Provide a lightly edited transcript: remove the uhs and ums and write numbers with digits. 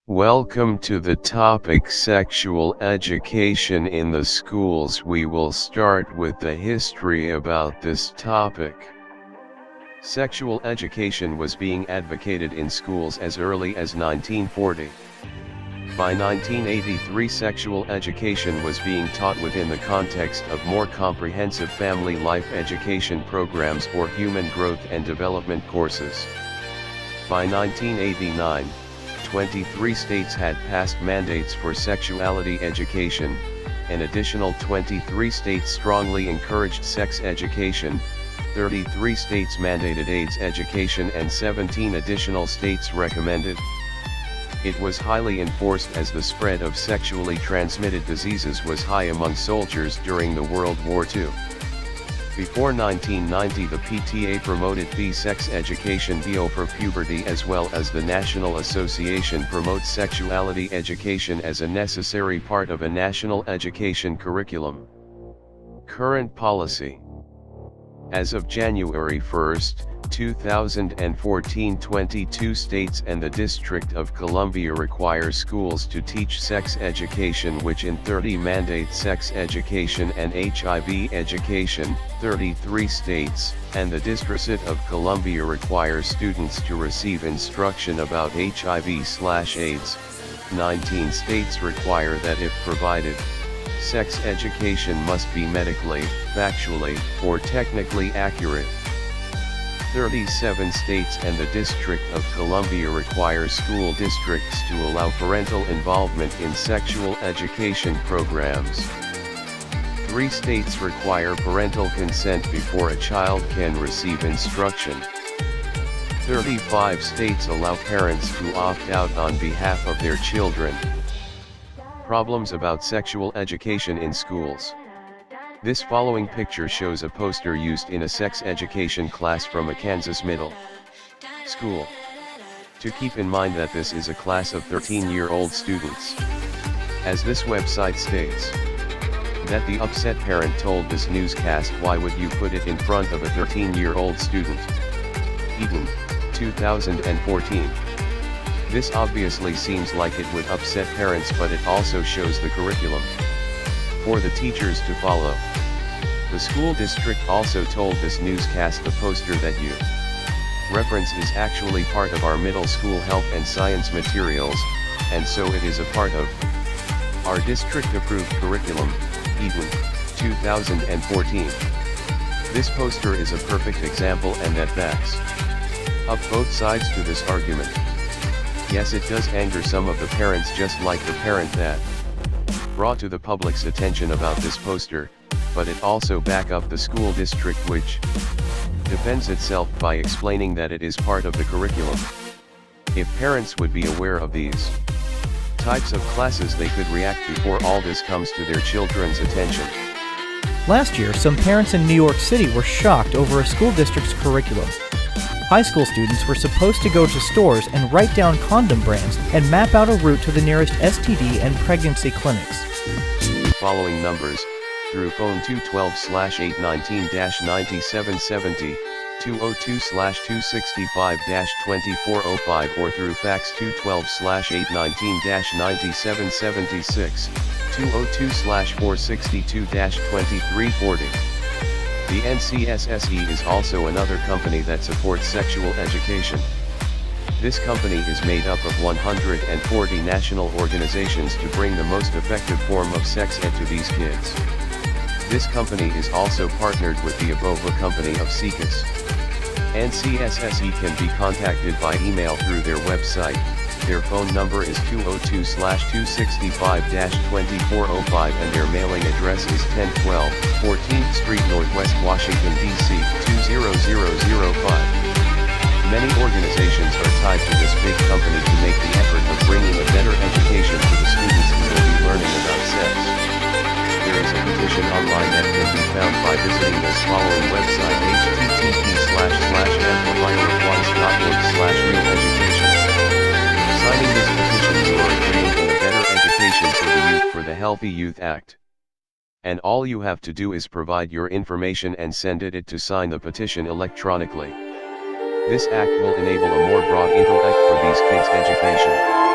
Welcome to the topic sexual education in the schools. We will start with the history about this topic. Sexual education was being advocated in schools as early as 1940. By 1983, sexual education was being taught within the context of more comprehensive family life education programs or human growth and development courses. By 1989, 23 states had passed mandates for sexuality education, an additional 23 states strongly encouraged sex education, 33 states mandated AIDS education and 17 additional states recommended. It was highly enforced as the spread of sexually transmitted diseases was high among soldiers during the World War II. Before 1990, the PTA promoted the sex education bill for puberty, as well as the National Association promotes sexuality education as a necessary part of a national education curriculum. Current policy. As of January 1, 2014, 22 states and the District of Columbia require schools to teach sex education, which in 30 mandate sex education and HIV education. 33 states and the District of Columbia require students to receive instruction about HIV/AIDS. 19 states require that if provided, sex education must be medically, factually, or technically accurate. 37 states and the District of Columbia require school districts to allow parental involvement in sexual education programs. 3 states require parental consent before a child can receive instruction. 35 states allow parents to opt out on behalf of their children. Problems about sexual education in schools. This following picture shows a poster used in a sex education class from a Kansas middle school. To keep in mind that this is a class of 13-year-old students. As this website states, that the upset parent told this newscast, "Why would you put it in front of a 13-year-old student?" Eden, 2014. This obviously seems like it would upset parents, but it also shows the curriculum for the teachers to follow. The school district also told this newscast the poster that you reference is actually part of our middle school health and science materials, and so it is a part of our district-approved curriculum. Eden, 2014. This poster is a perfect example, and that backs up both sides to this argument. Yes, it does anger some of the parents, just like the parent that brought to the public's attention about this poster, but it also back up the school district, which defends itself by explaining that it is part of the curriculum. If parents would be aware of these types of classes, they could react before all this comes to their children's attention. Last year, some parents in New York City were shocked over a school district's curriculum. High school students were supposed to go to stores and write down condom brands and map out a route to the nearest STD and pregnancy clinics. Following numbers, through phone 212/819-9770, 202/265-2405, or through fax 212/819-9776, 202/462-2340. The NCSSE is also another company that supports sexual education. This company is made up of 140 national organizations to bring the most effective form of sex ed to these kids. This company is also partnered with the Abova company of SECUS. NCSSE can be contacted by email through their website. Their phone number is 202/265-2405 and their mailing address is 1012 14th Street Northwest, Washington, D.C. 20005. Many organizations are tied to this big company to make the effort of bringing a better education to the students who will be learning about sex. There is a petition online that can be found by visiting this following website: http://amplifierofones.org/realeducation. Signing this petition, you are agreeing to a better education for the youth for the Healthy Youth Act. And all you have to do is provide your information and send it to sign the petition electronically. This act will enable a more broad intellect for these kids' education.